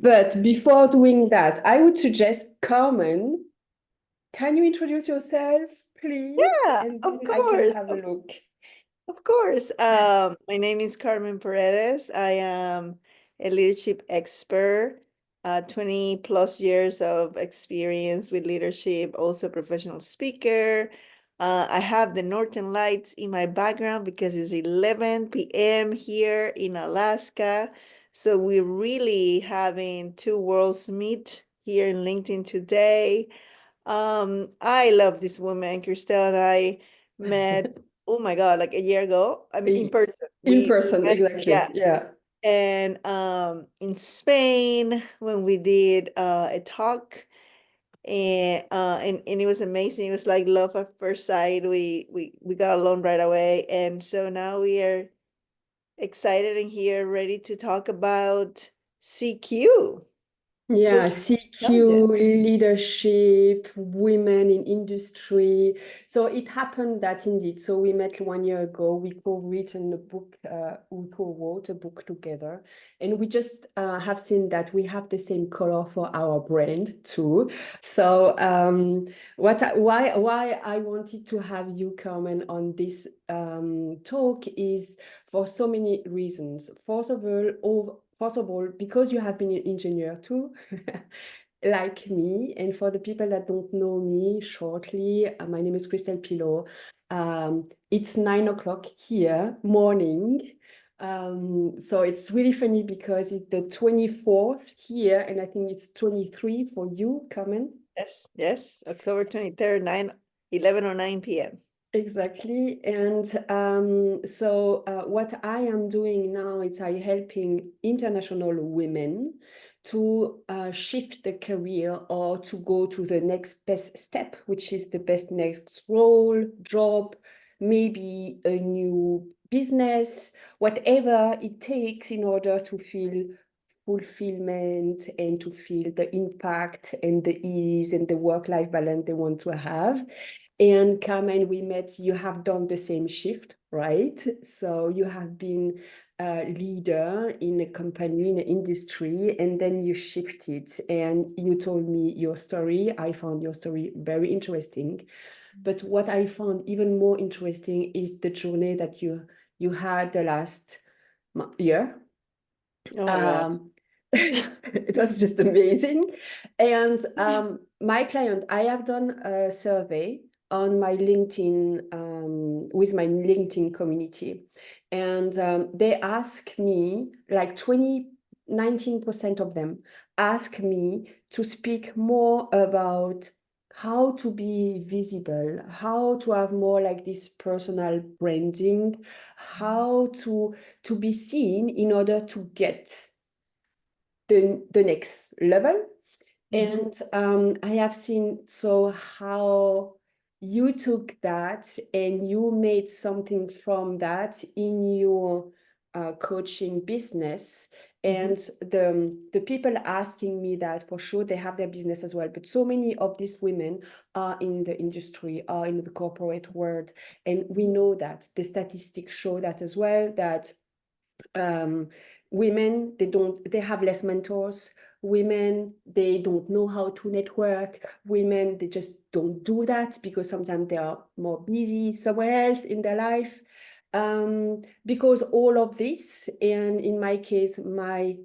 But before doing that, I would suggest, Carmen, can you introduce yourself, please? Yeah, And of then I can course. have a look. Of course. My name is Carmen Paredes. I am a leadership expert, 20 plus years of experience with leadership, also a professional speaker. I have the Northern Lights in my background because it's 11 p.m. here in Alaska. So we're really having two worlds meet here in LinkedIn today. I love this woman. Christelle and I met, oh my God, like a year ago. I mean, in person. In We person, met, exactly. yeah. Yeah. And in Spain when we did a talk and it was amazing. It was like love at first sight. We got along right away. And so now we are excited and here ready to talk about CQ, Yeah, cultural CQ, intelligence. leadership, women in industry. So it happened that indeed. So we met 1 year ago. We co-written a book. We co-wrote a book together, and we just have seen that we have the same color for our brand too. So why I wanted to have you, Carmen, on this talk is for so many reasons. First of all, because you have been an engineer too, like me. And for the people that don't know me shortly, my name is Christelle PILLOT. It's 9 o'clock here, morning. So it's really funny because it's the 24th here, and I think it's 23 for you, Carmen. Yes, yes. October 23rd, 11 or 9 p.m. Exactly. And so what I am doing now is I helping international women to shift the career or to go to the next best step, which is the best next role, job, maybe a new business, whatever it takes in order to feel fulfillment and to feel the impact and the ease and the work-life balance they want to have. And Carmen, we met, you have done the same shift, right? So you have been a leader in a company, in an industry, and then you shifted and you told me your story. I found your story very interesting. But what I found even more interesting is the journey that you had the last year. Oh my gosh. Um, it was just amazing. And my client, I have done a survey on my LinkedIn with my LinkedIn community. And they ask me, like 19% of them ask me to speak more about how to be visible, how to have more like this personal branding, how to be seen in order to get the next level. Mhm. And I have seen so how you took that and you made something from that in your coaching business. Mhm. And the people asking me that, for sure they have their business as well, but so many of these women are in the industry, are in the corporate world, and we know that the statistics show that as well, that um, women, they have less mentors. Women, they don't know how to network. Women, they just don't do that because sometimes they are more busy somewhere else in their life. Because all of this, and in my case, my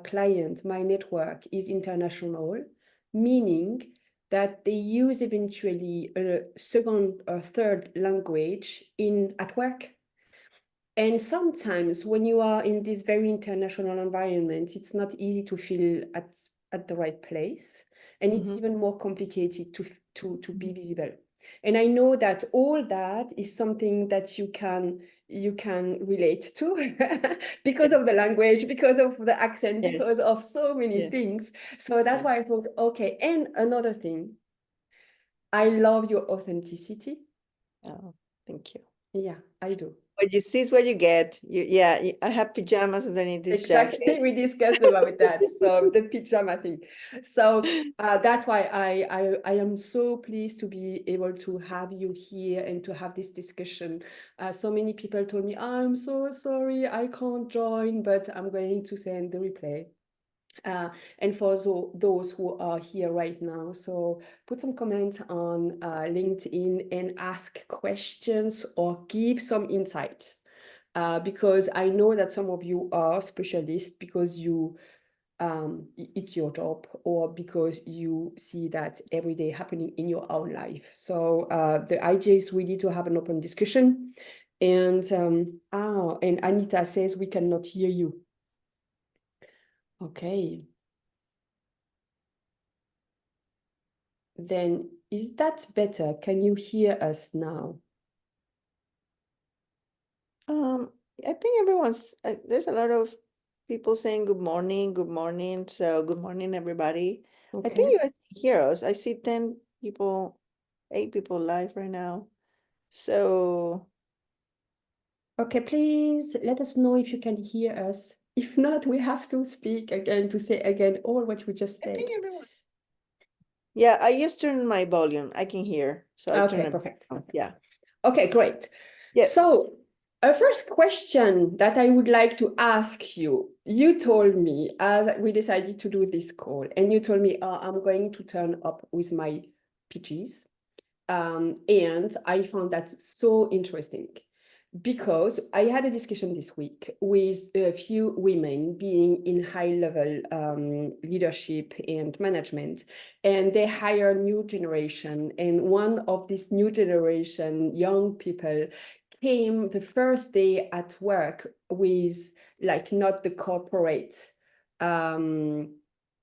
client, my network is international, meaning that they use eventually a second or third language in at work. And sometimes when you are in this very international environment, it's not easy to feel at the right place. And it's Mhm. even more complicated to be visible. And I know that all that is something that you can relate to because of Yes. the language, because of the accent, Yes. because of so many Yes. things. So that's Yes. why I thought, okay. And another thing, I love your authenticity. Oh, thank you. Yeah, I do. What you see is what you get. I have pajamas underneath this jacket. Exactly, we discussed about that. So the pajama thing. So that's why I am so pleased to be able to have you here and to have this discussion. So many people told me, I'm so sorry, I can't join, but I'm going to send the replay. And for those who are here right now, so put some comments on LinkedIn and ask questions or give some insight. Because I know that some of you are specialists because it's your job, or because you see that every day happening in your own life. So the idea is really to have an open discussion. And and Anita says we cannot hear you. Okay. Then is that better? Can you hear us now? I think there's a lot of people saying good morning, good morning. So good morning, everybody. I think Okay. you guys can hear us. I see 10 people, 8 people live right now. So Okay, please let us know if you can hear us. If not, we have to speak again to say again all what we just I think said. everyone. Yeah, I just turned my volume. I can hear. So I Okay, turned it perfect. down. Perfect. Yeah. Okay, great. Yes. So, a first question that I would like to ask you. You told me as we decided to do this call, and you told me, I'm going to turn up with my pitches. And I found that so interesting because I had a discussion this week with a few women being in high level leadership and management, and they hire new generation. And one of this new generation young people came the first day at work with like not the corporate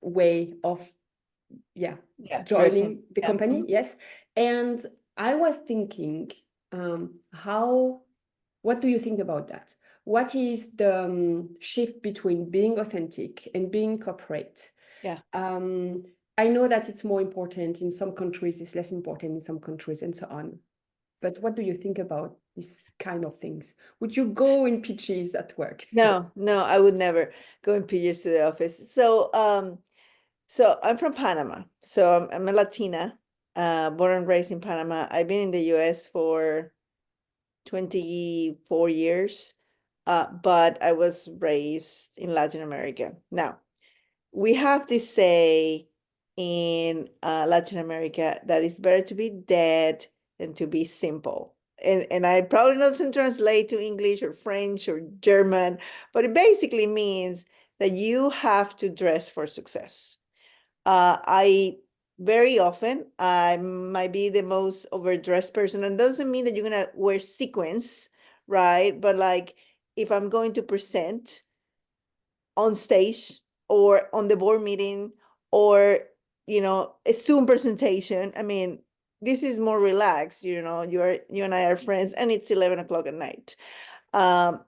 way of Yeah, dressing. joining the Yeah. company. Yes. And I was thinking, what do you think about that? What is the shift between being authentic and being corporate? Yeah. I know that it's more important in some countries, it's less important in some countries, and so on. But what do you think about these kind of things? Would you go in pitches at work? No, no, I would never go in PJs to the office. So I'm from Panama. So I'm a Latina, born and raised in Panama. I've been in the US for 24 years, but I was raised in Latin America. Now, we have this say in Latin America that it's better to be dead than to be simple. And I probably doesn't translate to English or French or German, but it basically means that you have to dress for success. I very often I might be the most overdressed person, and doesn't mean that you're gonna wear sequins, right? But like if I'm going to present on stage or on the board meeting or a Zoom presentation, I mean, this is more relaxed, you and I are friends and it's 11 o'clock at night. But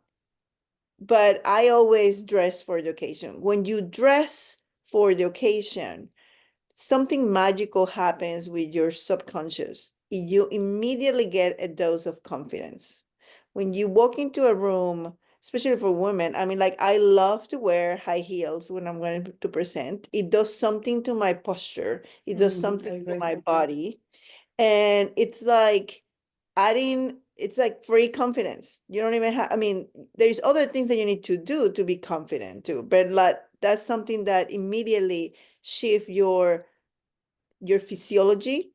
I always dress for the occasion. When you dress for the occasion, something magical happens with your subconscious. You immediately get a dose of confidence. When you walk into a room, especially for women, I mean, like I love to wear high heels when I'm going to present. It does something to my posture, it does I something to agree. my body. And it's like free confidence. You don't even have, I mean, there's other things that you need to do to be confident too, but like that's something that immediately shift your physiology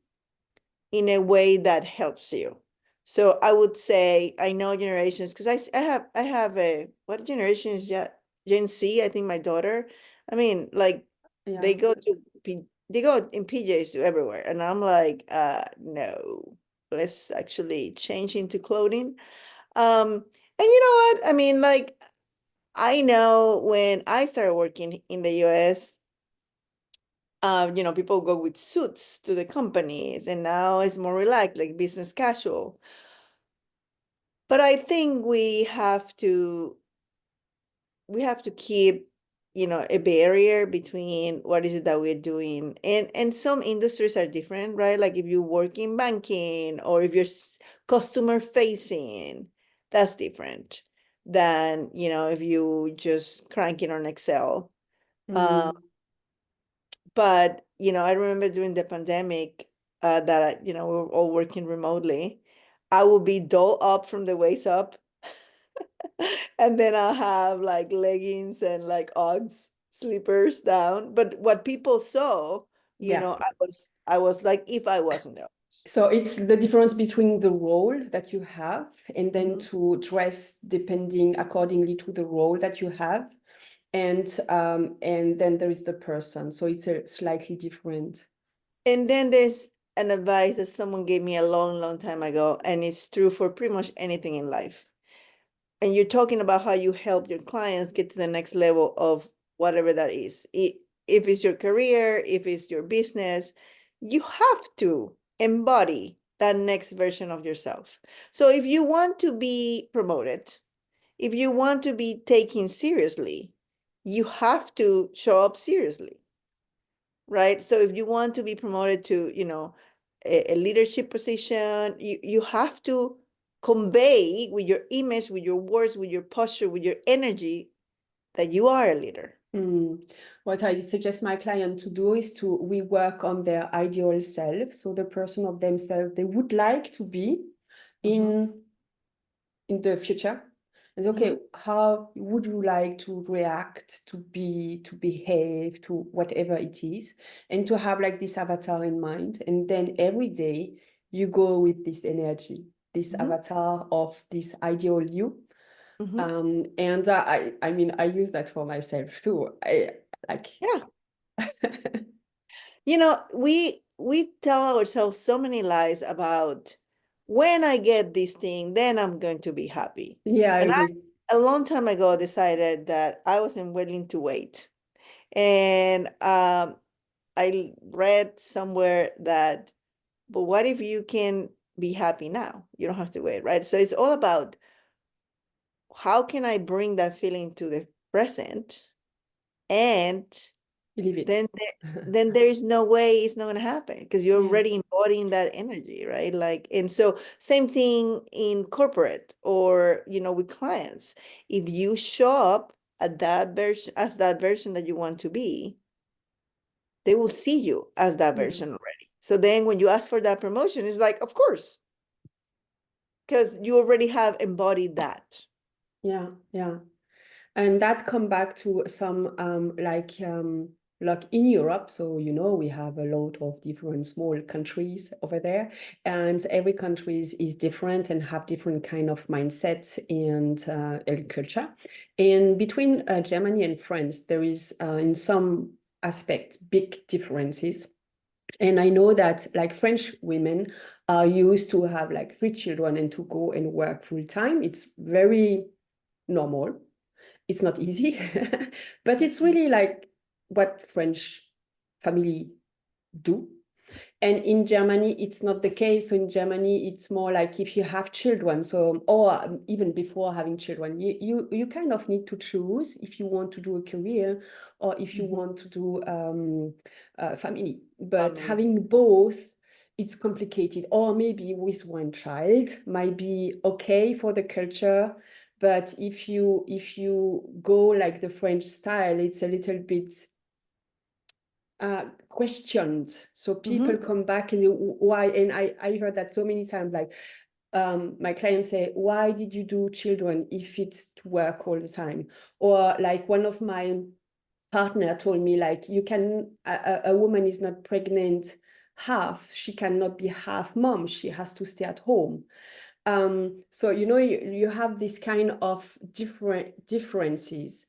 in a way that helps you. So I would say I know generations because I have a what generation is that? Gen Z, I think my daughter. I mean, like Yeah. they go in PJs to everywhere, and I'm like, no, let's actually change into clothing. And you know what? I mean, like I know when I started working in the US, people go with suits to the companies, and now it's more relaxed, like business casual. But I think we have to keep, a barrier between what is it that we're doing. And some industries are different, right? Like if you work in banking or if you're customer facing, that's different than, if you just cranking on Excel. Um, Mm. But, I remember during the pandemic that, we were all working remotely. I will be dolled up from the waist up. And then I'll have like leggings and like Uggs. slippers down. But what people saw, you Yeah. know, I was like if I was in the office. So it's the difference between the role that you have and then Mhm. to dress depending accordingly to the role that you have. And then there is the person. So it's a slightly different. And then there's an advice that someone gave me a long, long time ago, and it's true for pretty much anything in life. And you're talking about how you help your clients get to the next level of whatever that is. If it's your career, if it's your business, you have to embody that next version of yourself. So if you want to be promoted, if you want to be taken seriously, you have to show up seriously, right? So if you want to be promoted to, you know, a leadership position, you have to convey with your image, with your words, with your posture, with your energy that you are a leader. What I suggest my client to do is to rework on their ideal self, so the person of themselves they would like to be Mhm, in the future. And okay, mhm, how would you like to react, to be, to behave, to whatever it is, and to have like this avatar in mind. And then every day you go with this energy, this mhm, avatar of this ideal you. mhm. And I mean, I use that for myself too. I like, Yeah. You know, we tell ourselves so many lies about when I get this thing, then I'm going to be happy. yeah, I And I, agree. a long time ago, decided that I wasn't willing to wait. And I read somewhere that, but what if you can be happy now? You don't have to wait, right? So it's all about how can I bring that feeling to the present, and Believe it. then there is no way it's not going to happen because you're Yeah. already embodying that energy, right? Like, and so same thing in corporate or, you know, with clients. If you show up at that version, as that version that you want to be, they will see you as that Yeah. version already. So then when you ask for that promotion, it's like, of course, because you already have embodied that. Yeah. Yeah. And that come back to some like in Europe. So you know we have a lot of different small countries over there, and every country is different and have different kind of mindsets and culture. And between Germany and France, there is in some aspects big differences. And I know that like French women are used to have like 3 children and to go and work full time. It's very normal. It's not easy, but it's really like what French family do. And in Germany, it's not the case. So in Germany, it's more like if you have children, so or even before having children, you kind of need to choose if you want to do a career or if you Mhm. want to do family. But Family. having both, it's complicated. Or maybe with one child might be okay for the culture. But if you go like the French style, it's a little bit questioned. So people Mhm. come back and why? And I heard that so many times, like my clients say, why did you do children if it's to work all the time? Or like one of my partner told me, like, you can, a woman is not pregnant half, she cannot be half mom, she has to stay at home. So you know you have this kind of differences.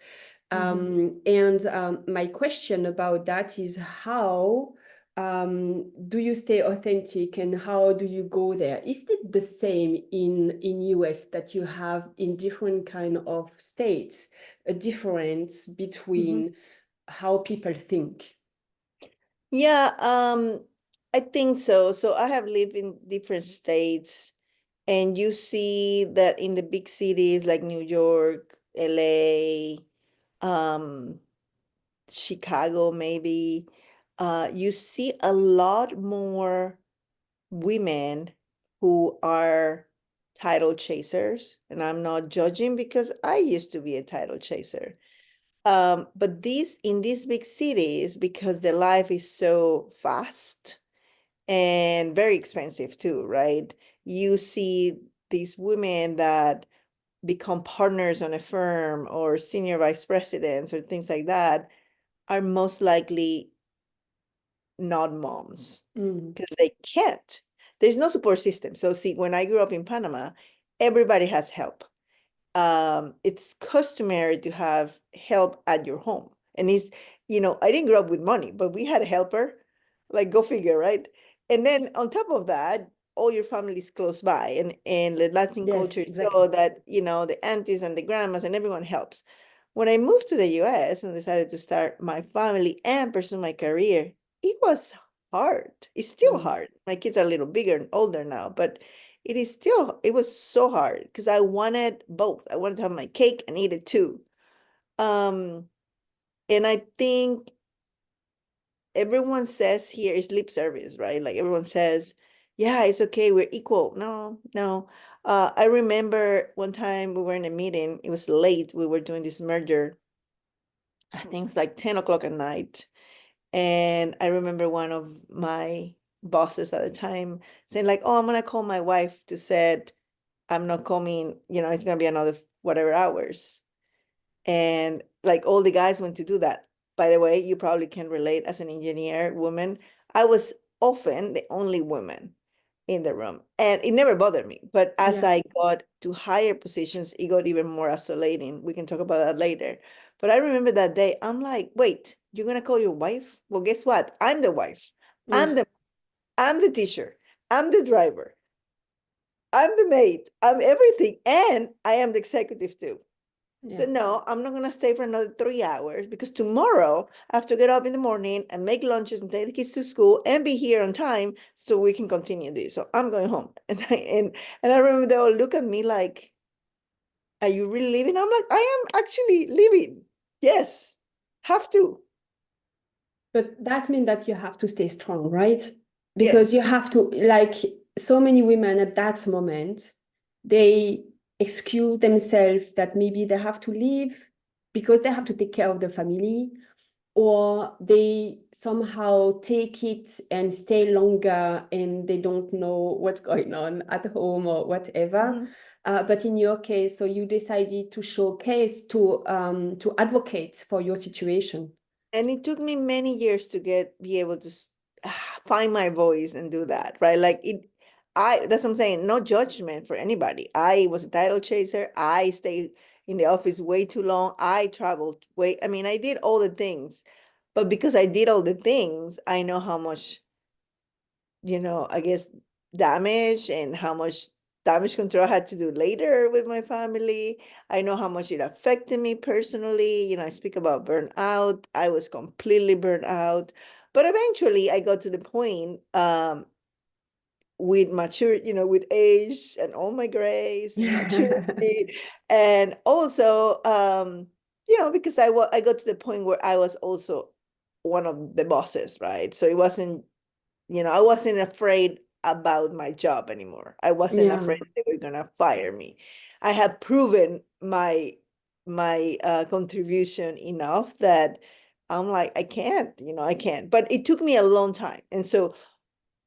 Mhm. And my question about that is how do you stay authentic and how do you go there? Is it the same in US that you have in different kind of states, a difference Mhm. between how people think? Yeah, I think so. So I have lived in different states, and you see that in the big cities like New York, LA, um, Chicago, maybe, you see a lot more women who are title chasers. And I'm not judging because I used to be a title chaser. But these in these big cities, because the life is so fast and very expensive too, right? You see these women that become partners on a firm or senior vice presidents or things like that. are most likely not moms Mm. because they can't. There's no support system. So see, when I grew up in Panama, everybody has help. It's customary to have help at your home. And I didn't grow up with money, but we had a helper. Like, go figure, right? And then on top of that, all your family is close by. And the Latin culture Yes, is so exactly. that, the aunties and the grandmas and everyone helps. When I moved to the US and decided to start my family and pursue my career, it was hard. It's still Mm. hard. My kids are a little bigger and older now, but it was so hard because I wanted both. I wanted to have my cake and eat it too. Um, and I think everyone says here is lip service, right? Like everyone says, yeah, it's okay, we're equal. No, no. I remember one time we were in a meeting, it was late, we were doing this merger. I think it's like 10 o'clock at night. And I remember one of my bosses at the time saying, like, oh, I'm gonna call my wife to said I'm not coming, it's gonna be another whatever hours. And like all the guys went to do that. By the way, you probably can relate as an engineer woman. I was often the only woman in the room, and it never bothered me. But as Yeah. I got to higher positions, it got even more isolating. We can talk about that later. But I remember that day, I'm like, wait, you're gonna call your wife? Well, guess what? I'm the wife. Yeah. I'm the I'm the teacher. I'm the driver. I'm the maid. I'm everything. And I am the executive too. So Yeah. no, I'm not gonna stay for another 3 hours because tomorrow I have to get up in the morning and make lunches and take the kids to school and be here on time so we can continue this. So I'm going home. And I remember they all look at me like, are you really leaving? I'm like, I am actually leaving. Yes, have to. But that means that you have to stay strong, right? Because you Yes. have to, like so many women at that moment, they excuse themselves that maybe they have to leave because they have to take care of the family, or they somehow take it and stay longer and they don't know what's going on at home or whatever. Mhm. But in your case, so you decided to showcase, to advocate for your situation. And it took me many years to be able to find my voice and do that, right? Like that's what I'm saying, no judgment for anybody. I was a title chaser. I stayed in the office way too long. I traveled I mean, I did all the things, but because I did all the things, I know how much, I guess damage and how much damage control I had to do later with my family. I know how much it affected me personally. I speak about burnout. I was completely burnt out. But eventually I got to the point with with age and all my grace and maturity. And also, because I got to the point where I was also one of the bosses, right? So it wasn't I wasn't afraid about my job anymore. I wasn't Yeah. afraid they were gonna fire me. I had proven my contribution enough that I'm like, I can't. But it took me a long time. And so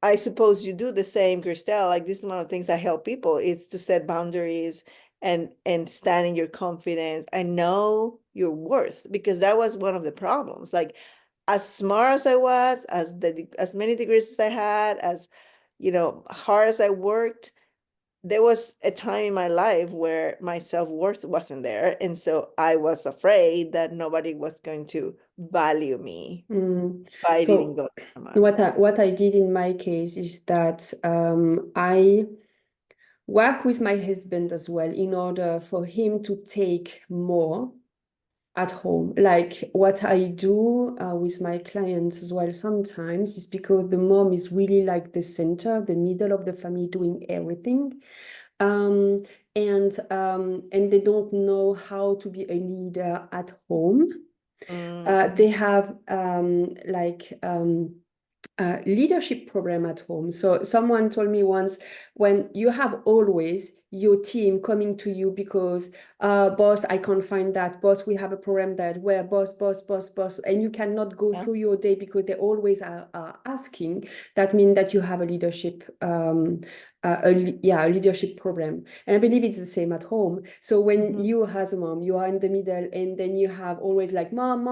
I suppose you do the same, Christelle. Like this is one of the things I help people is to set boundaries and stand in your confidence. I know your worth because that was one of the problems. Like as smart as I was, as many degrees as I had, as hard as I worked, there was a time in my life where my self-worth wasn't there. And so I was afraid that nobody was going to value me Mm. if I didn't So go to Panama. what I did in my case is that I work with my husband as well in order for him to take more at home. Like what I do with my clients as well sometimes is because the mom is really like the center, the middle of the family doing everything. Um, and they don't know how to be a leader at home. Mm-hmm. They have leadership program at home. So someone told me once, when you have always your team coming to you because boss, I can't find that, boss, we have a program that where boss, and you cannot go Yeah. through your day because they always are asking, that means that you have a leadership a leadership program. And I believe it's the same at home. So when you as a mom, you are in the middle, and then you have always like mom,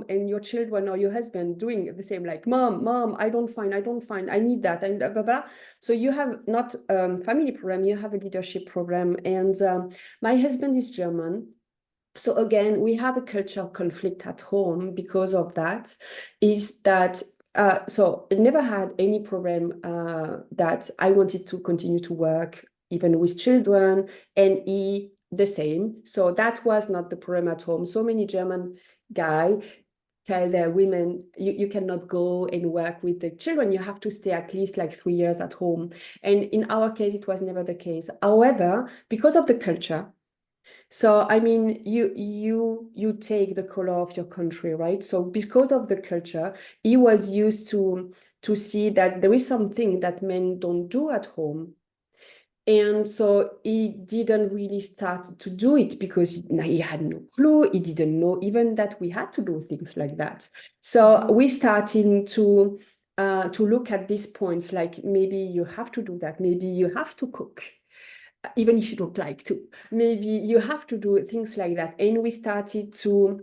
and your children or your husband doing the same, like mom, I don't find, I need that, and blah blah blah. So you have not family program, you have a leadership program. And my husband is German. So again, we have a cultural conflict at home because of that, is that so I never had any problem that I wanted to continue to work even with children, and he the same. So that was not the problem at home. So many German guy tell their women, you cannot go and work with the children, you have to stay at least like 3 years at home. And in our case, it was never the case. However, because of the culture, so I mean, you take the color of your country, right? So because of the culture, he was used to see that there is something that men don't do at home. And so he didn't really start to do it because he had no clue. He didn't know even that we had to do things like that. So we started to look at these points, like maybe you have to do that. Maybe you have to cook even if you don't like to. Maybe you have to do things like that. And we started to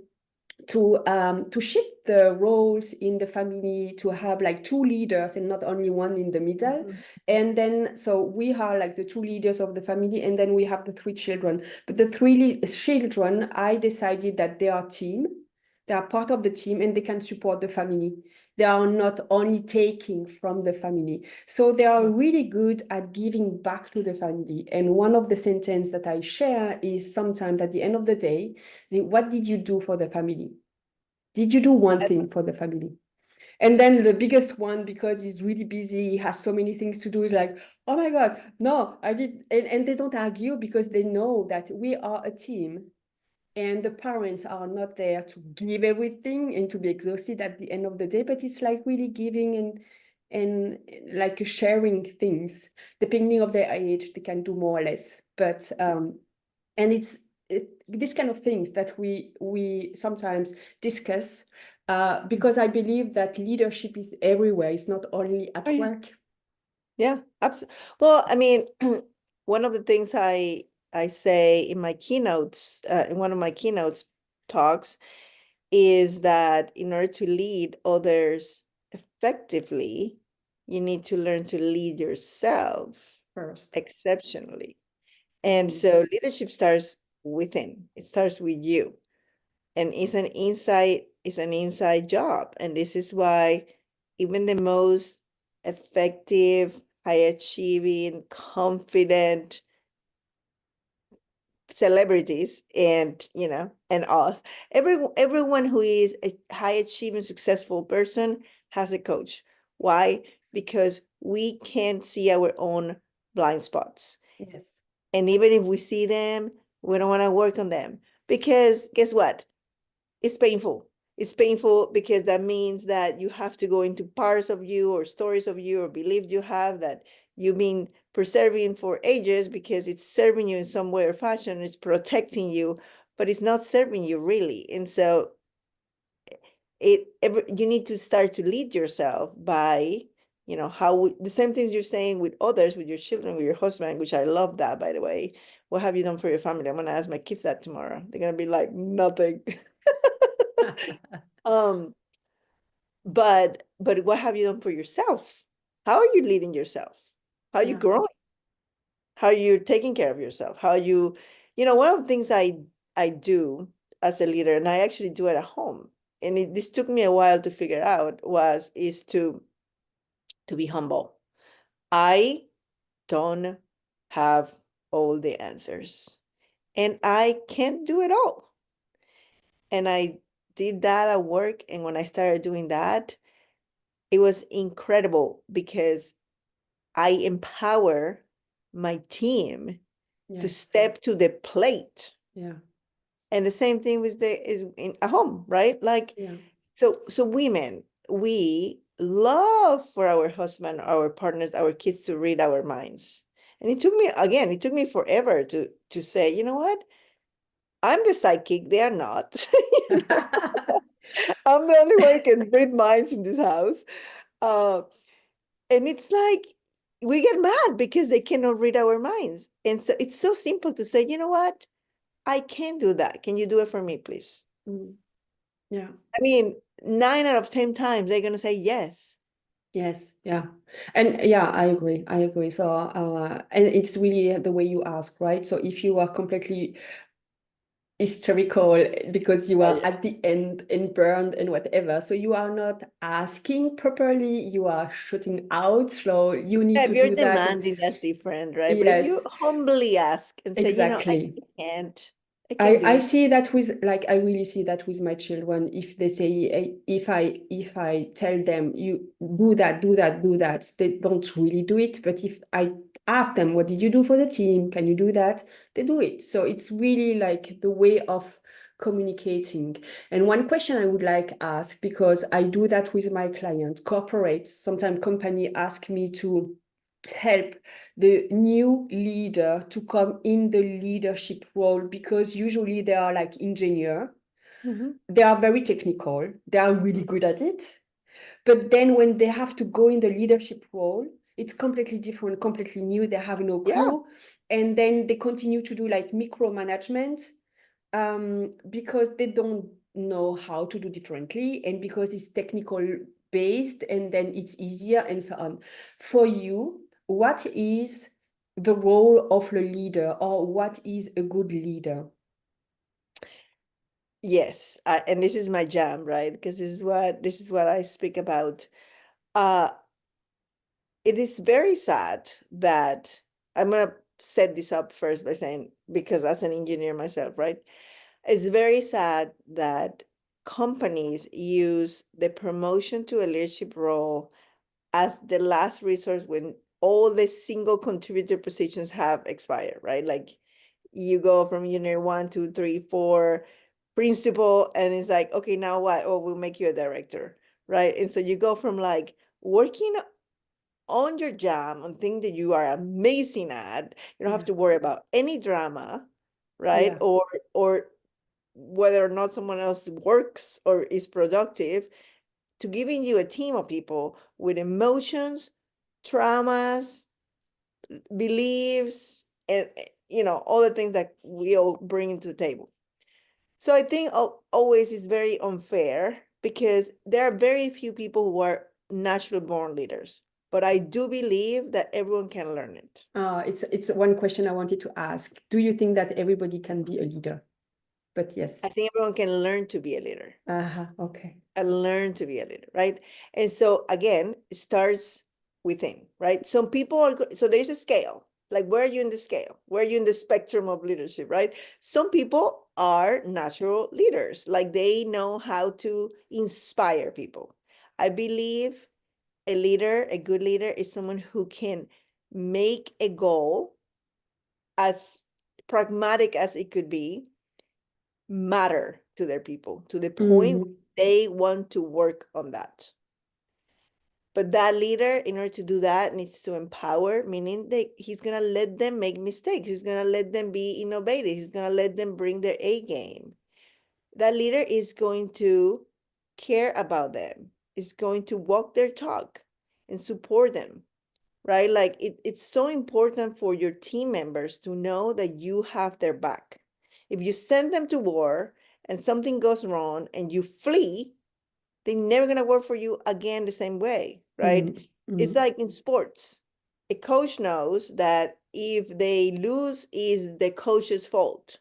shift the roles in the family, to have like two leaders and not only one in the middle. And then so we are like the two leaders of the family, and then we have the three children. But the three children, I decided that they are team, they are part of the team, and they can support the family. They are not only taking from the family. So they are really good at giving back to the family. And one of the sentences that I share is sometimes at the end of the day, what did you do for the family? Did you do one thing for the family? And then the biggest one, because he's really busy, he has so many things to do, is like, oh my God, no, I did. And they don't argue because they know that we are a team. And the parents are not there to give everything and to be exhausted at the end of the day, but it's like really giving and like sharing things. Depending of their age, they can do more or less. But and it's this kind of things that we sometimes discuss because I believe that leadership is everywhere. It's not only at work. Yeah, absolutely. Well, I mean, one of the things I say in my keynotes, in one of my keynotes talks, is that in order to lead others effectively, you need to learn to lead yourself First. exceptionally. And so leadership starts within. It starts with you. And it's an inside job. And this is why even the most effective, high achieving, confident celebrities and and us, everyone who is a high achieving successful person has a coach. Why? Because we can't see our own blind spots. Yes. And even if we see them, we don't want to work on them, because guess what? It's painful. It's painful because that means that you have to go into parts of you or stories of you or beliefs you have that you've been preserving for ages because it's serving you in some way or fashion. It's protecting you, but it's not serving you really. And so you need to start to lead yourself by, the same things you're saying with others, with your children, with your husband, which I love that, by the way. What have you done for your family? I'm going to ask my kids that tomorrow. They're going to be like, nothing. Um, but what have you done for yourself? How are you leading yourself? How are you growing? How are you taking care of yourself? How are you, one of the things I do as a leader, and I actually do it at home, and this took me a while to figure out, is to be humble. I don't have all the answers, and I can't do it all. And I did that at work, and when I started doing that, it was incredible because I empower my team to step to the plate. Yeah. And the same thing with at home, right? Like, Yeah. so women, we love for our husband, our partners, our kids to read our minds. And it took me forever to say, you know what? I'm the psychic, they are not. You know, I'm the only one who can read minds in this house. Uh, and it's like we get mad because they cannot read our minds. And so it's so simple to say, you know what? I can't do that. Can you do it for me, please? Mm. Yeah. I mean, 9 out of 10 times they're gonna say yes. Yes, yeah. And yeah, I agree. I agree. So, and it's really the way you ask, right? So if you are completely hysterical because you are Yeah. at the end and burned and whatever, so you are not asking properly, you are shutting out. So you need If to you're do that. demanding, that's different, right? But if you Yes, humbly ask and say, you know, exactly. can't, I can't do I it. see that with like I really see that with my children. If they say if I tell them you do that, do that, do that, they don't really do it. But if I ask them, what did you do for the team? Can you do that? They do it. So it's really like the way of communicating. And one question I would like ask, because I do that with my clients, corporates, sometimes company ask me to help the new leader to come in the leadership role, because usually they are like engineer, Mhm. they are very technical, they are really good at it, but then when they have to go in the leadership role, it's completely different, completely new, they have no Yeah. clue, and then they continue to do like micromanagement, because they don't know how to do differently, and because it's technical based, and then it's easier and so on. For you, what is the role of a leader, or what is a good leader? Yes. And this is my jam, right? Because this is what I speak about. Uh, it is very sad that I'm gonna set this up first by saying, because as an engineer myself, right? It's very sad that companies use the promotion to a leadership role as the last resource when all the single contributor positions have expired, right? Like you go from engineer 1, 2, 3, 4, principal, and it's like, okay, now what? Oh, we'll make you a director, right? And so you go from like working on your jam on things that you are amazing at. You don't have Yeah, to worry about any drama, right? yeah, Or whether or not someone else works or is productive, to giving you a team of people with emotions, traumas, beliefs, and all the things that we all bring into the table. So I think always is very unfair because there are very few people who are naturally born leaders. But I do believe that everyone can learn it. it's one question I wanted to ask. Do you think that everybody can be a leader? But I yes. think everyone can learn to be a leader. Okay. And learn to be a leader, right? And so again, it starts within, right? Some people are so there's a scale. Like, where are you in the scale? Where are you in the spectrum of leadership, right? Some people are natural leaders, like they know how to inspire people. I believe a leader, a good leader, is someone who can make a goal, as pragmatic as it could be, matter to their people to the point Mhm. they want to work on that. But that leader, in order to do that, needs to empower, meaning that he's going to let them make mistakes. He's going to let them be innovative. He's going to let them bring their A game. That leader is going to care about them, is going to walk their talk and support them, right? Like it's so important for your team members to know that you have their back. If you send them to war and something goes wrong and you flee, they're never going to work for you again the same way, right? Mhm. It's Mhm. like in sports. A coach knows that if they lose is the coach's fault.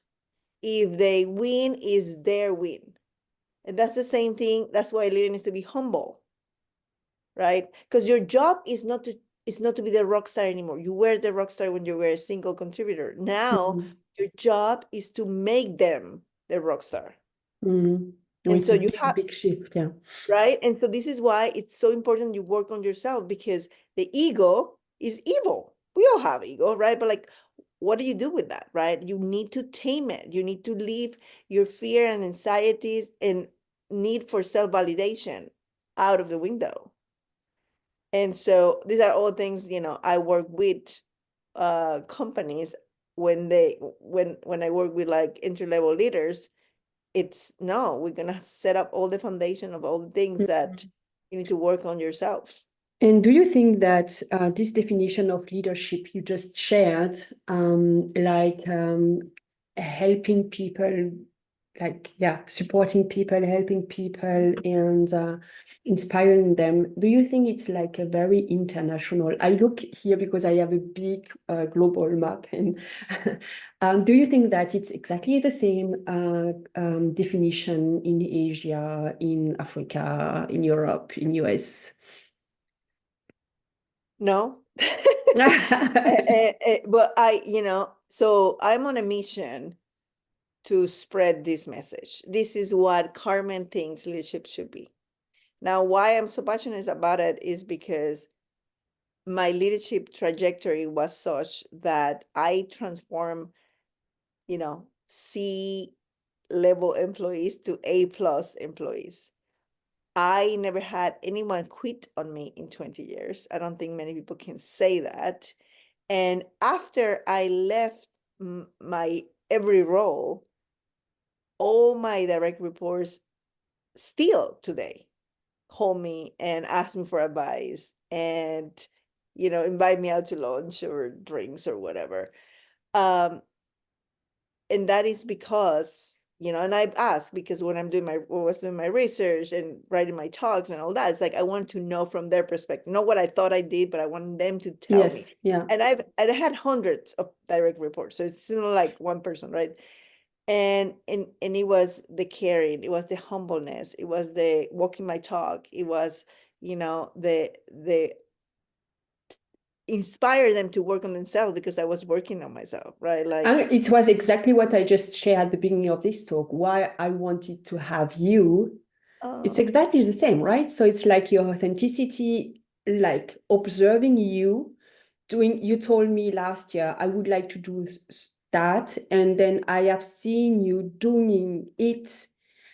If they win is their win. And that's the same thing. That's why a leader needs to be humble, right? Because your job is not to be the rock star anymore. You were the rock star when you were a single contributor. Now Mhm. your job is to make them the rock star. Mhm. No, And it's so a you big, have, big shift. Yeah. right? And so this is why it's so important you work on yourself, because the ego is evil. We all have ego, right? But like, what do you do with that, right? You need to tame it. You need to leave your fear and anxieties and need for self-validation out of the window. And so these are all things, I work with companies when I work with like entry-level leaders. It's no, we're gonna set up all the foundation of all the things that you need to work on yourself. And do you think that this definition of leadership you just shared, helping people, supporting people, helping people, and inspiring them, do you think it's like a very international? I look here because I have a big global map, and do you think that it's exactly the same definition in Asia, in Africa, in Europe, in US? No. But so I'm on a mission to spread this message. This is what Carmen thinks leadership should be. Now, why I'm so passionate about it is because my leadership trajectory was such that I transform, C level employees to A plus employees. I never had anyone quit on me in 20 years. I don't think many people can say that. And after I left my every role, all my direct reports still today call me and ask me for advice and invite me out to lunch or drinks or whatever. And that is because and I've asked, because when was doing my research and writing my talks and all that, it's like I wanted to know from their perspective, not what I thought I did, but I wanted them to tell me. Yes, yeah. And I had hundreds of direct reports, so it's not like one person, right? And it was the caring, it was the humbleness, it was the walking my talk, it was the inspire them to work on themselves, because I was working on myself, right? Like, It was exactly what I just shared at the beginning of this talk, why I wanted to have you. It's exactly the same, right? So it's like your authenticity, like observing you doing. You told me last year, I would like to do that. And then I have seen you doing it.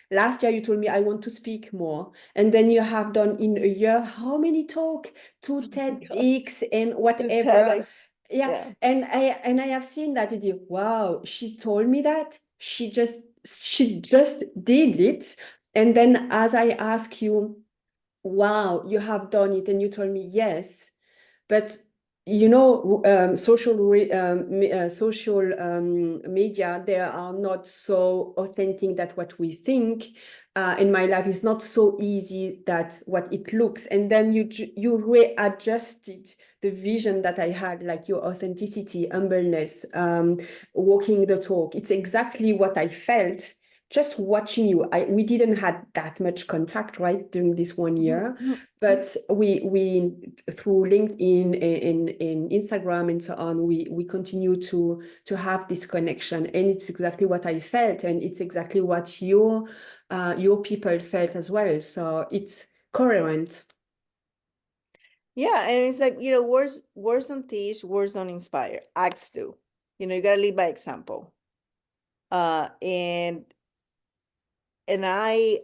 Last year, you told me I want to speak more. And then you have done in a year, how many talk to TEDx and to whatever. TEDx. Yeah. Yeah. And I have seen that video. Wow, she told me that. She just did it. And then as I ask you, wow, you have done it, and you told me yes. But social media, they are not so authentic that what we think. In my life is not so easy that what it looks, and then you readjusted the vision that I had, like your authenticity, humbleness, walking the talk. It's exactly what I felt just watching you. We didn't had that much contact, right, during this 1 year, but we through LinkedIn and Instagram and so on, we continue to have this connection, and it's exactly what I felt, and it's exactly what your people felt as well. So it's coherent. Yeah, and it's like, words don't teach, words don't inspire, acts do. You gotta lead by example. And I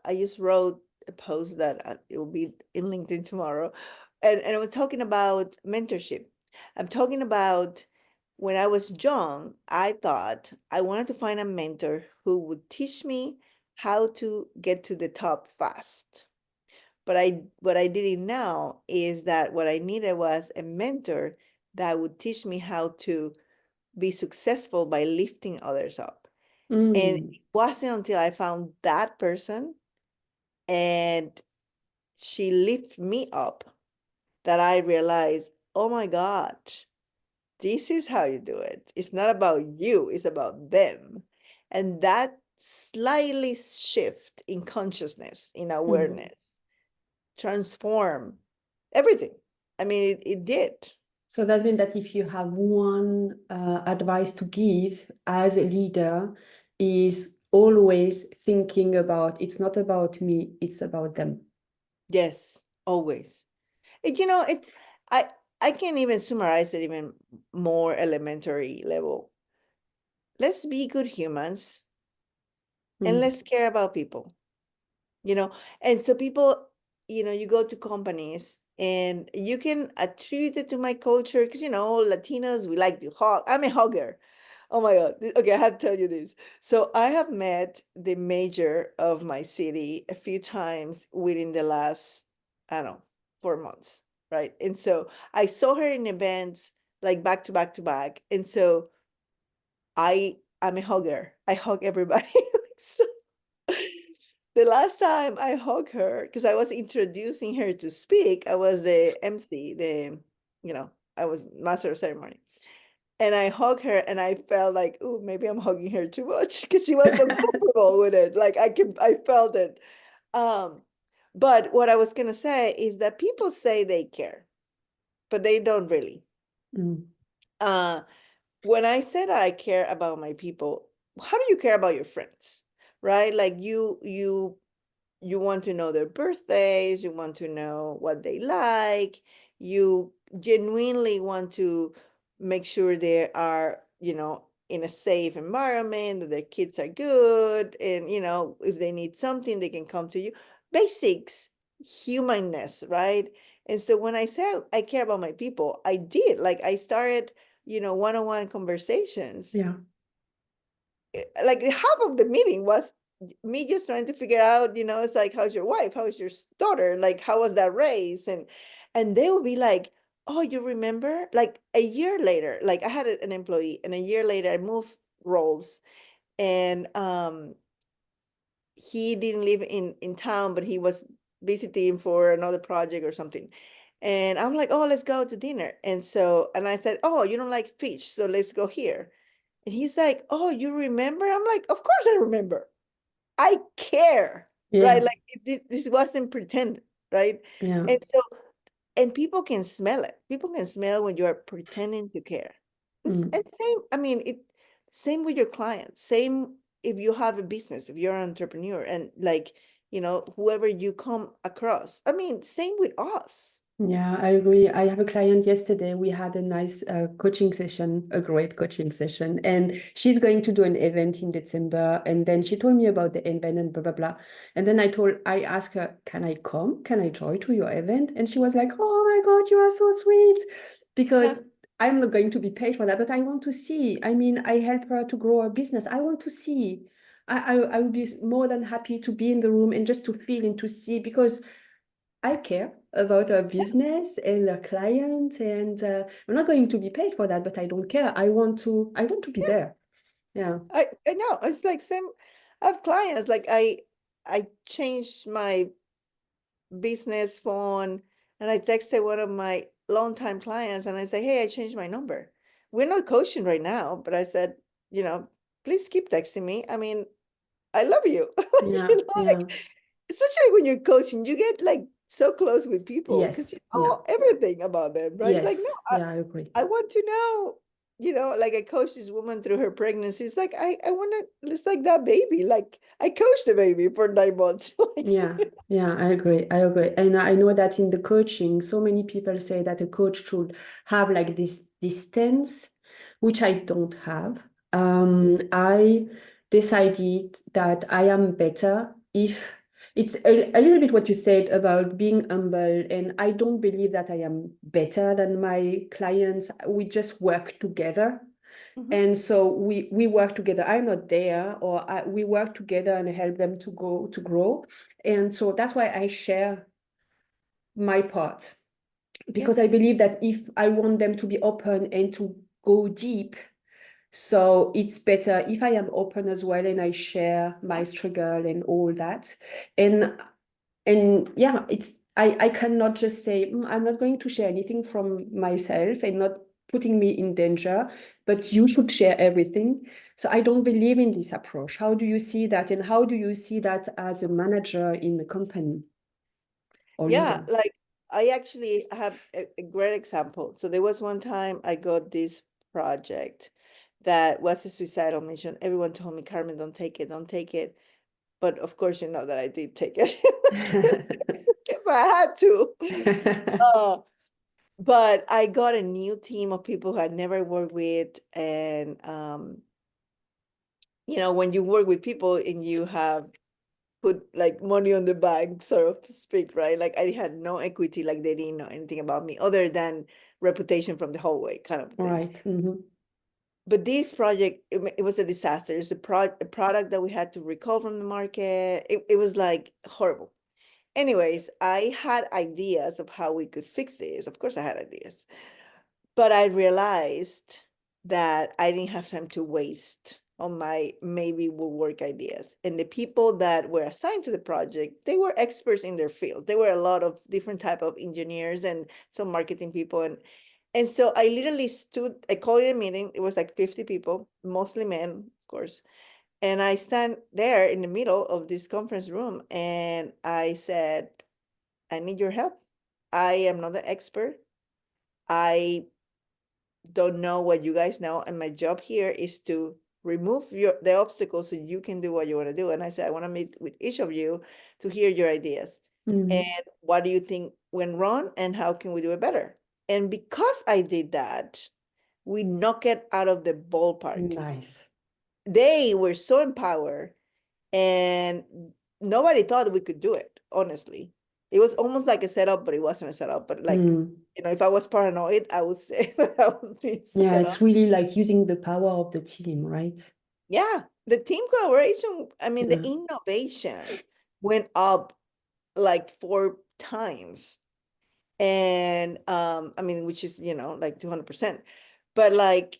just wrote a post that it will be in LinkedIn tomorrow, and I was talking about mentorship. I'm talking about when I was young, I thought I wanted to find a mentor who would teach me how to get to the top fast. But what I didn't know is that what I needed was a mentor that would teach me how to be successful by lifting others up. And Mm. it wasn't until I found that person and she lifted me up that I realized, oh my God, this is how you do it. It's not about you, it's about them. And that slightly shift in consciousness, in Mm. awareness, transform everything. I mean, it did. So that means that if you have one advice to give as a leader, is always thinking about, it's not about me, it's about them. Yes, always. It's I I can't even summarize it even more elementary level. Let's be good humans and Mm. let's care about people. you know and so people, you go to companies And you can attribute it to my culture because, Latinos, we like to hug. I'm a hugger. Oh my God. Okay, I have to tell you this. So I have met the mayor of my city a few times within the last, I don't know, 4 months, right? And so I saw her in events like back to back to back. And so I'm a hugger. I hug everybody. So the last time I hugged her, because I was introducing her to speak, I was the MC, I was master of ceremony. And I hugged her and I felt like, oh, maybe I'm hugging her too much because she was so comfortable with it. Like I felt it. Um, but what I was gonna say is that people say they care, but they don't really. Mm. Uh, when I said I care about my people, how do you care about your friends? Right? Like you want to know their birthdays, you want to know what they like, you genuinely want to make sure they are, in a safe environment, that their kids are good, and if they need something, they can come to you. Basics, humanness, right? And so when I said I care about my people, I did. Like I started, one-on-one conversations. Yeah. Like half of the meeting was me just trying to figure out, it's like, how's your wife, how's your daughter, like how was that raised? And they will be like, oh, you remember, like a year later, like I had an employee and a year later I moved roles, and he didn't live in town, but he was visiting for another project or something. And I'm like, oh, let's go to dinner. And I said, oh, you don't like fish, so let's go here. And he's like, oh, you remember? I'm like, of course I remember. I care, right? Yeah. Like this wasn't pretend, right? Yeah. And so, and people can smell it. People can smell when you are pretending to care. Mm. And same, I mean, same with your clients. Same if you have a business, if you're an entrepreneur, and like, whoever you come across. I mean, same with us. Yeah, I agree. I have a client yesterday. We had a nice coaching session, a great coaching session, and she's going to do an event in December. And then she told me about the event and blah blah blah. And then I asked her, "Can I come? Can I join to your event?" And she was like, "Oh my God, you are so sweet," because Yeah, I'm not going to be paid for that, but I want to see. I mean, I help her to grow her business. I want to see. I would be more than happy to be in the room and just to feel and to see because I care about our business and our clients, and I'm not going to be paid for that, but I don't care. I want to be yeah. there. Yeah. I know. It's like same. I have clients like I changed my business phone, and I texted one of my longtime clients and I say, hey, I changed my number. We're not coaching right now, but I said, please keep texting me. I mean, I love you. Yeah. Yeah. Like especially when you're coaching, you get like so close with people because Yes. you Yeah. know everything about them, right? Like, no, Yes. Yeah, I agree. I want to know, like I coached this woman through her pregnancy. It's like I want to, it's like that baby. Like I coached the baby for 9 months. Like, Yeah, yeah, I agree. I agree. And I know that in the coaching, so many people say that a coach should have like this distance, which I don't have. I decided that I am better if it's a little bit what you said about being humble. And I don't believe that I am better than my clients. We just work together. Mhm. And so we work together. I'm not there, or we work together and help them to grow. And so that's why I share my part, Yeah, because I believe that if I want them to be open and to go deep, so it's better if I am open as well and I share my struggle and all that. And yeah, I cannot just say, I'm not going to share anything from myself and not putting me in danger, but you should share everything. So I don't believe in this approach. How do you see that? And how do you see that as a manager in the company or yeah. leader? Like I actually have a great example. So there was one time I got this project that was a suicidal mission. Everyone told me, Carmen, don't take it, don't take it. But of course, you know that I did take it because I had to. Uh, but I got a new team of people who I'd never worked with. And, when you work with people and you have put like money on the bank, so to speak, right? Like I had no equity, like they didn't know anything about me other than reputation from the hallway kind of thing. Right. Mm-hmm. But this project, it was a disaster. It's a product that we had to recall from the market. It was like horrible. Anyways, I had ideas of how we could fix this. Of course, I had ideas. But I realized that I didn't have time to waste on my maybe will work ideas. And the people that were assigned to the project, they were experts in their field. There were a lot of different type of engineers and some marketing people. And so I literally I called a meeting. It was like 50 people, mostly men, of course. And I stand there in the middle of this conference room and I said, I need your help. I am not the expert. I don't know what you guys know. And my job here is to remove the obstacles so you can do what you want to do. And I said, I want to meet with each of you to hear your ideas. Mm-hmm. And what do you think went wrong and how can we do it better? And because I did that, we knock it out of the ballpark. Nice. They were so empowered and nobody thought we could do it, honestly. It was almost like a setup, but it wasn't a setup. But like, Mm. if I was paranoid, I would say that I was being Yeah, set it's up. really like using the power of the team, right? Yeah, the team collaboration, I mean, the Yeah. innovation went up like 4 times. And I mean, which is, like 200%. But like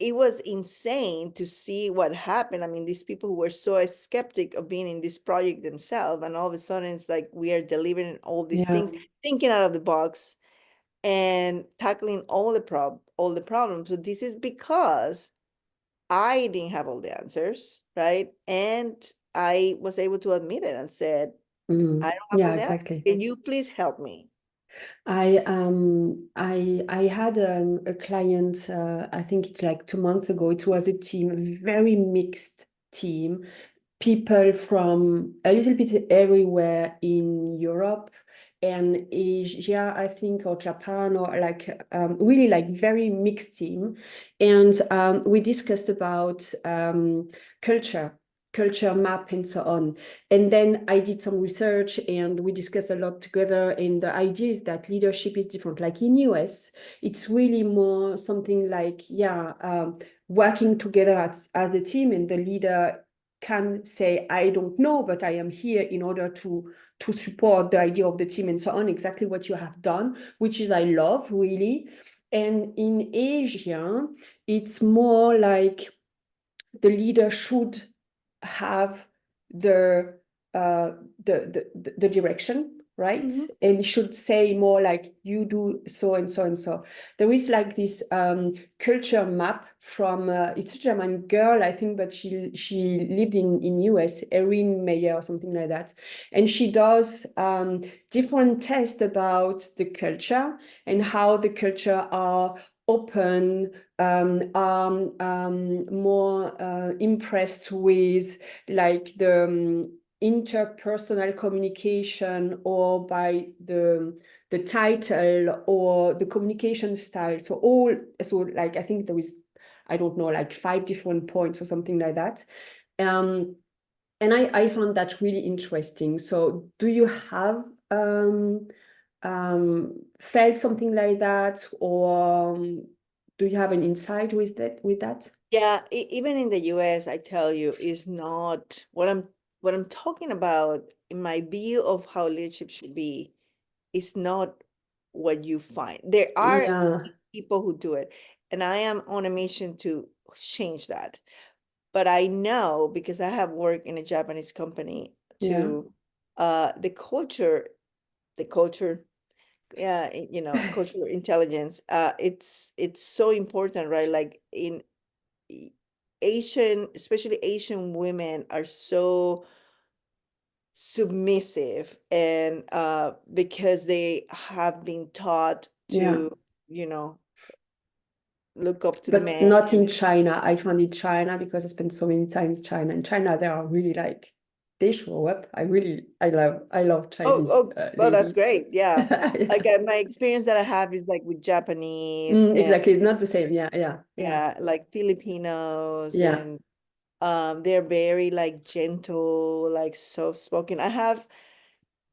it was insane to see what happened. I mean, these people who were so skeptic of being in this project themselves, and all of a sudden it's like we are delivering all these Yeah. things, thinking out of the box and tackling all the problems. So this is because I didn't have all the answers, right? And I was able to admit it and said, I don't have all Yeah, the answers. exactly. Can you please help me? I had a client, I think it's like 2 months ago. It was a team, a very mixed team, people from a little bit everywhere in Europe and Asia, I think, or Japan, or like really like very mixed team. And we discussed about culture map and so on. And then I did some research and we discussed a lot together. And the idea is that leadership is different. Like in US, it's really more something like, working together as a team, and the leader can say, I don't know, but I am here in order to support the idea of the team and so on, exactly what you have done, which is I love really. And in Asia, it's more like the leader should have the the direction, right? Mhm. And should say more like you do so and so and so. There is like this culture map from it's a German girl, I think, but she lived in US, Erin Meyer or something like that, and she does different tests about the culture and how the culture are open, more impressed with like the interpersonal communication, or by the title or the communication style. So like I think there is, I don't know, like 5 different points or something like that. And I found that really interesting. So do you have felt something like that, or do you have an insight with that? Yeah, even in the US, I tell you, is not what I'm talking about in my view of how leadership should be is not what you find. There are Yeah, people who do it, and I am on a mission to change that. But I know because I have worked in a Japanese company yeah. too, the culture, yeah, cultural intelligence, it's so important, right? Like in Asian, especially Asian women are so submissive and because they have been taught Yeah, to, you know, look up to the but man. not in China. I found in China, because I spent so many times in China. In China, they are really like, they show up. I love Oh, Chinese oh, well, that's ladies. great. Yeah. Yeah. Like my experience that I have is like with Japanese and Exactly, not the same. Yeah, yeah, yeah, yeah, like Filipinos yeah. and They're very like gentle, like soft spoken. I have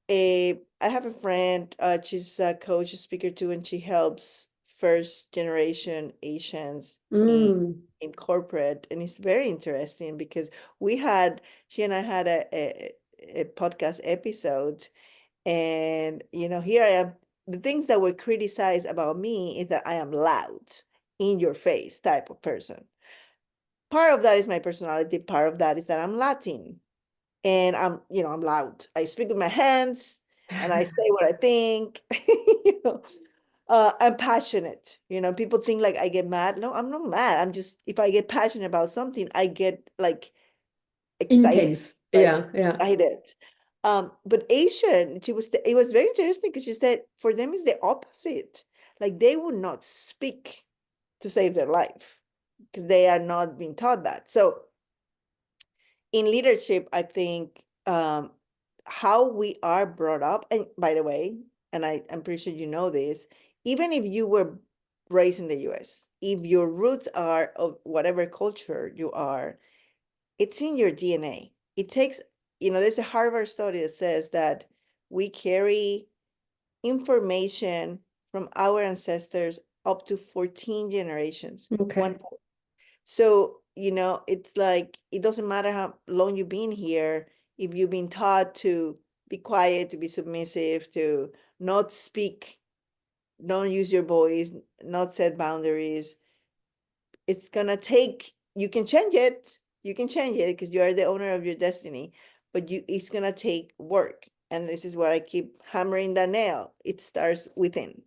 a friend, she's a coach, a speaker too, and she helps first generation Asians in Mm. in corporate, and it's very interesting because she and I had a podcast episode, and here I am. The things that were criticized about me is that I am loud, in your face type of person. Part of that is my personality, part of that is that I'm Latin, and I'm loud. I speak with my hands and I say what I think. you know. I'm passionate. People think like I get mad. No, I'm not mad. I'm just, if I get passionate about something, I get like excited, Intense. right? Yeah, yeah. Excited. But Asian, it was very interesting because she said for them it's the opposite. Like they would not speak to save their life because they are not being taught that. So in leadership, I think how we are brought up, and by the way, and I'm pretty sure you know this, even if you were raised in the US, if your roots are of whatever culture you are, it's in your DNA. It takes, there's a Harvard study that says that we carry information from our ancestors up to 14 generations. Okay. So, it's like it doesn't matter how long you've been here, if you've been taught to be quiet, to be submissive, to not speak, don't use your voice, not set boundaries. It's gonna take, you can change it. You can change it because you are the owner of your destiny, but it's gonna take work. And this is what I keep hammering that nail. It starts within.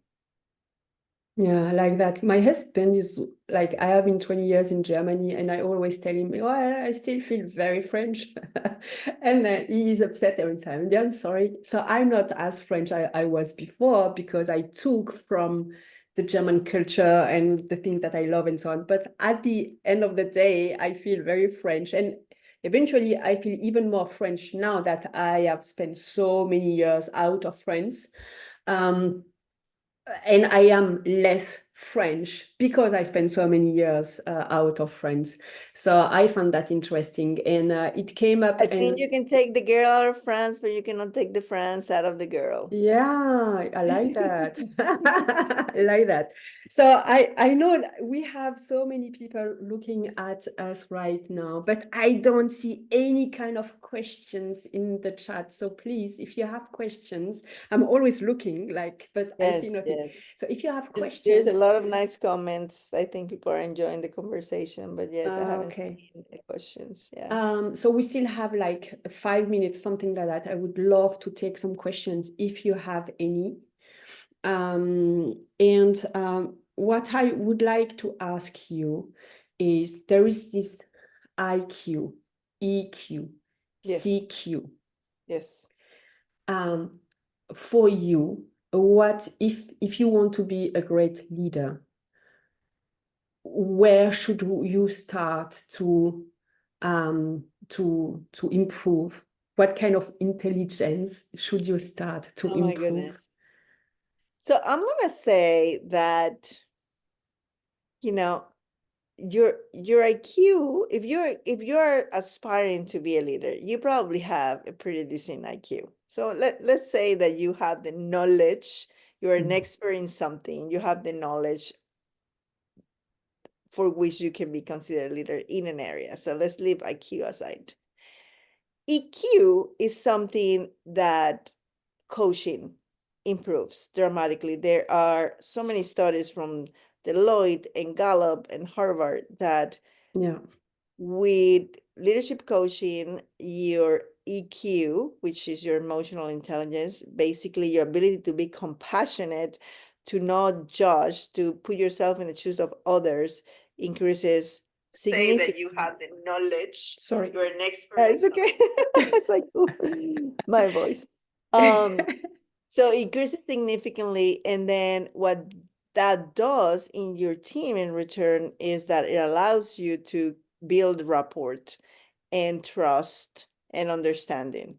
Yeah, I like that. My husband is like, I have been 20 years in Germany, and I always tell him, oh, I still feel very French. And he is upset every time. Yeah, I'm sorry. So I'm not as French I was before because I took from the Yeah. German culture and the thing that I love and so on. But at the end of the day, I feel very French. And eventually, I feel even more French now that I have spent so many years out of France. And I am less French because I spent so many years out of France. So I found that interesting, and it came up, I think and you can take the girl out of France, but you cannot take the France out of the girl. yeah, I like that. I like that. So I know that we have so many people looking at us right now, but I don't see any kind of questions in the chat. So please, if you have questions, I'm always looking, like, but I see Yes, nothing. yes. So if you have There's a questions, lot of nice comments. I think people are enjoying the conversation, but yes, I haven't okay. seen the questions. Yeah. So we still have like 5 minutes, something like that. I would love to take some questions if you have any. And what I would like to ask you is, there is this IQ, EQ, Yes. CQ. Yes. Um, for you, what if you want to be a great leader, where should you start to improve? What kind of intelligence should you start to Oh my improve? goodness. So I'm gonna say that, you know, your IQ, if you're aspiring to be a leader, you probably have a pretty decent IQ. So let's say that you have the knowledge, you're an expert in something, you have the knowledge for which you can be considered a leader in an area. So let's leave IQ aside. EQ is something that coaching improves dramatically. There are so many studies from Deloitte and Gallup and Harvard that Yeah. with leadership coaching, your EQ, which is your emotional intelligence, basically your ability to be compassionate, to not judge, to put yourself in the shoes of others, increases Say that significantly. you have the knowledge. Sorry. You're an expert It's okay. It's like ooh, my voice. Um, so it increases significantly, and then what that does in your team in return is that it allows you to build rapport and trust and understanding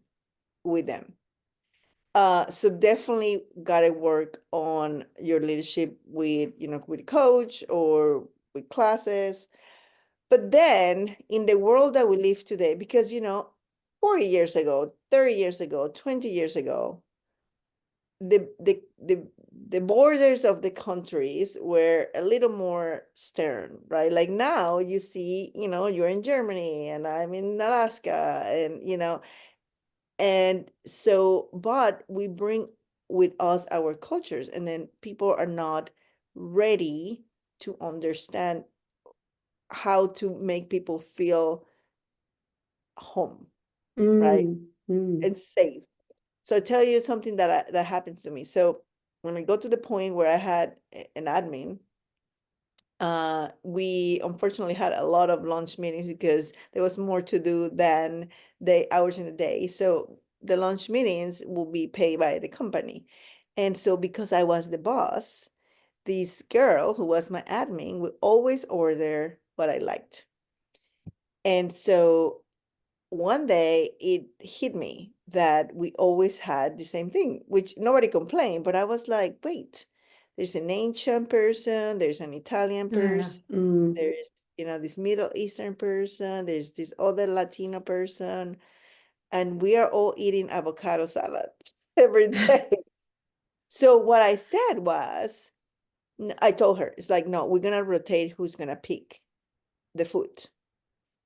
with them. So definitely gotta work on your leadership with, with coach or with classes. But then in the world that we live today, because 40 years ago, 30 years ago, 20 years ago, the borders of the countries were a little more stern, right? Like now you see, you're in Germany and I'm in Alaska, and so, but we bring with us our cultures, and then people are not ready to understand how to make people feel home, right? Mm, mm. And safe. So I tell you something that happens to me. So when I got to the point where I had an admin, we unfortunately had a lot of lunch meetings because there was more to do than the hours in the day. So the lunch meetings will be paid by the company. And so because I was the boss, this girl who was my admin would always order what I liked. And so one day it hit me that we always had the same thing, which nobody complained, but I was like, wait, there's an ancient person, there's an Italian Yeah. person, Mm. there's, this Middle Eastern person, there's this other Latino person, and we are all eating avocado salads every day. So what I said was, I told her, it's like, no, we're gonna rotate who's gonna pick the food.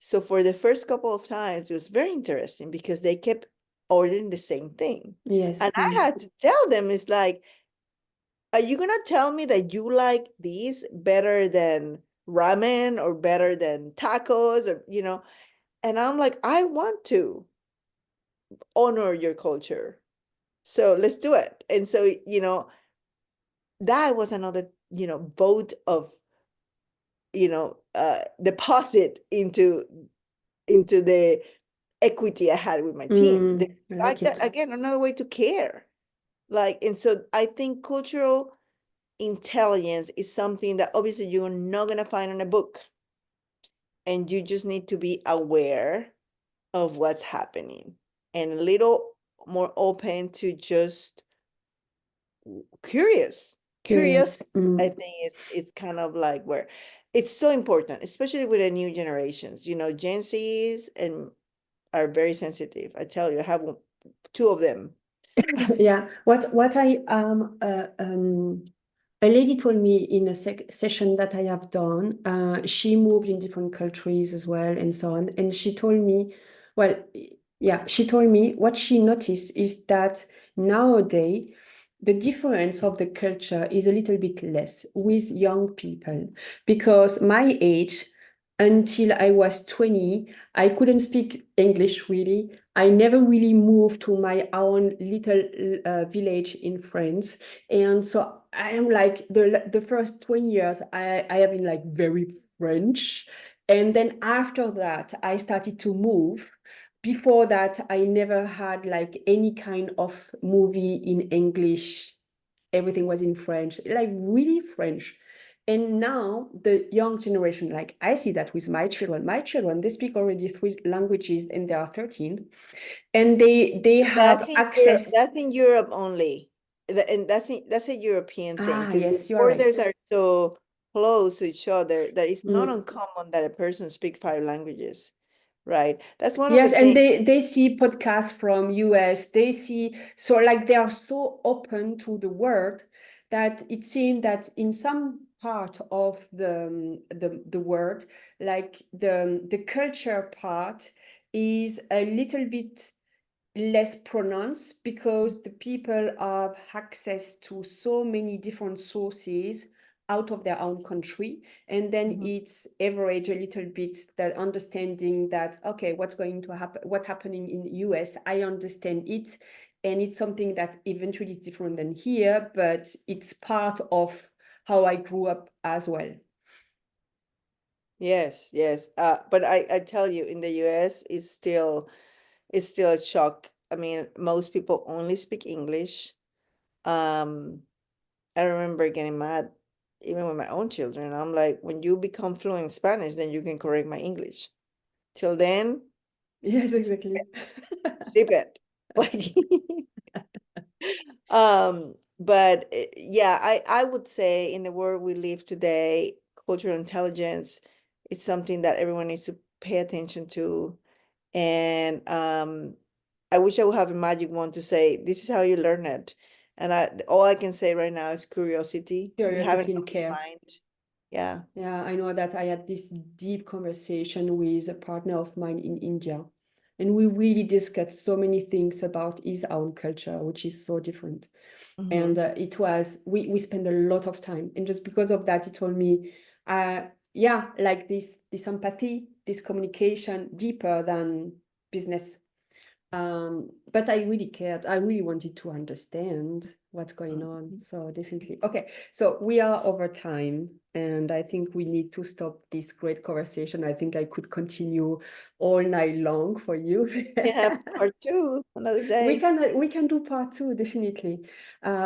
So for the first couple of times, it was very interesting because they kept ordering the same thing. Yes. And I Mm. had to tell them, it's like, are you gonna tell me that you like these better than ramen or better than tacos or, And I'm like, I want to honor your culture. So let's do it. And so, that was another, vote of, deposit into the equity I had with my team. The Mm. I like fact that, it. again, another way to care. Like, and so I think cultural intelligence is something that obviously you're not going to find in a book. And you just need to be aware of what's happening and a little more open to just curious. Curious. Curiosity, I Mm. think, is kind of like where it's so important, especially with the new generations. Gen Zs and are very sensitive. I tell you, I have two of them. Yeah. What I a lady told me in a session that I have done, she moved in different countries as well and so on. And she told me, well, yeah, she told me what she noticed is that nowadays the difference of the culture is a little bit less with young people because my age, until I was 20, I couldn't speak English really. I never really moved to my own little village in France. And so I am like the first 20 years I have been like very French. And then after that, I started to move. Before that, I never had like any kind of movie in English. Everything was in French, like really French. And now the young generation, like I see that with my children. My children, they speak already three languages and they are 13. And they have That's in Europe. access. That's in Europe only. And that's a European thing Ah, because the yes, you are borders right. are so close to each other that it's not Mm. uncommon that a person speak five languages, right? That's one of the Yes, and things. they see podcasts from US. They see so like they are so open to the world that it seems that in some part of the world, like the culture part is a little bit less pronounced because the people have access to so many different sources out of their own country, and then Mhm. it's average a little bit that understanding that okay, what's going to happen, what's happening in the US, I understand it, and it's something that eventually is different than here, but it's part of how I grew up as well. Yes, yes. But I tell you, in the US, it's still a shock. I mean, most people only speak English. Um, I remember getting mad even with my own children. I'm like, when you become fluent in Spanish, then you can correct my English. Till then, Yes, skip exactly. it. Skip it. Like, but yeah, I would say in the world we live today, cultural intelligence It's something that everyone needs to pay attention to. And I wish I would have a magic wand to say, this is how you learn it. And all I can say right now is curiosity, having Curiosity an and open care. mind. Yeah. Yeah, I know that I had this deep conversation with a partner of mine in India, and we really discussed so many things about his own culture, which is so different. And Mm-hmm. it was, we spent a lot of time. And just because of that, he told me, yeah, like this empathy, this communication deeper than business. But I really cared. I really wanted to understand what's going on. So definitely. Okay. So we are over time, and I think we need to stop this great conversation. I think I could continue all night long for you. You have part two another day. We can do part two, definitely.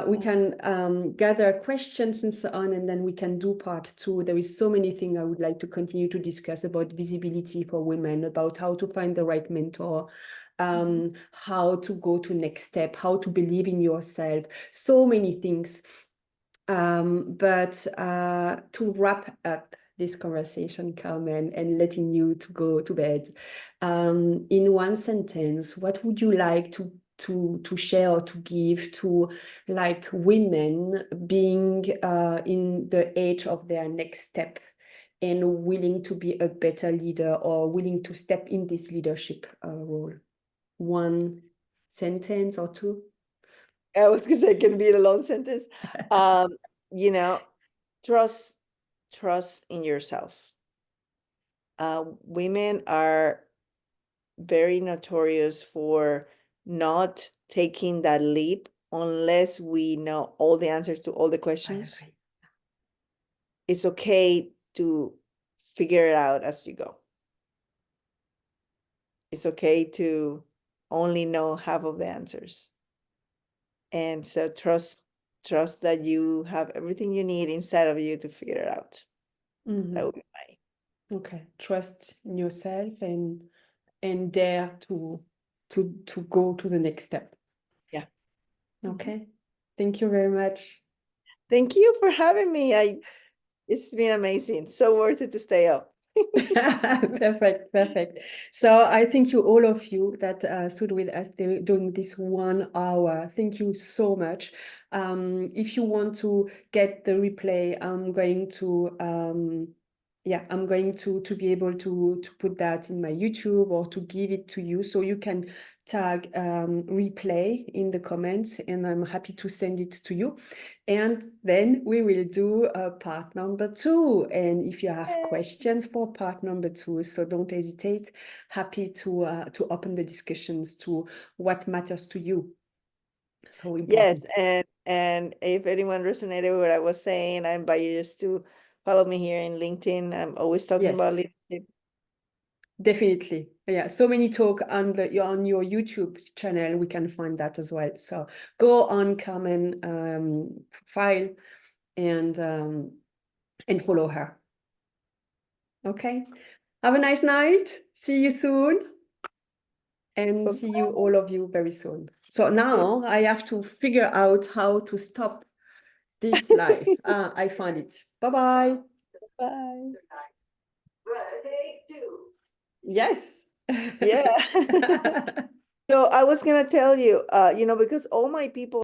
We can gather questions and so on, and then we can do part two. There is so many things I would like to continue to discuss about visibility for women, about how to find the right mentor, how to go to next step, how to believe in yourself, so many things. But to wrap up this conversation, Carmen, and letting you to go to bed, in one sentence, what would you like to share or to give to like women being in the age of their next step and willing to be a better leader or willing to step in this leadership role? One sentence or two? I was gonna say it can be a long sentence. Um, you know, trust in yourself. Women are very notorious for not taking that leap unless we know all the answers to all the I questions. agree. It's okay to figure it out as you go. It's okay to only know half of the answers. And so trust that you have everything you need inside of you to figure it out. That would be my Okay. Trust in yourself and dare to go to the next step. yeah. Mhm. Okay. Thank you very much. Thank you for having me. It's been amazing. So worth it to stay up. Perfect, perfect. So I thank you, all of you that stood with us during this 1 hour. Thank you so much. If you want to get the replay, I'm going to be able to put that in my YouTube or to give it to you so you can tag replay in the comments, and I'm happy to send it to you. And then we will do part number 2. And if you have questions for part number 2, so don't hesitate. Happy to open the discussions to what matters to you. So Yes, important. and if anyone resonated with what I was saying, I invite you just to follow me here in LinkedIn. I'm always talking about Yes, leadership. definitely. Yeah, so many talk on your YouTube channel. We can find that as well. So go on Carmen file and follow her. Okay. Have a nice night. See you soon. And see you, all of you, very soon. So now I have to figure out how to stop this live. I find it. Bye-bye. Bye. Yes. Yeah. So I was gonna tell you, because all my people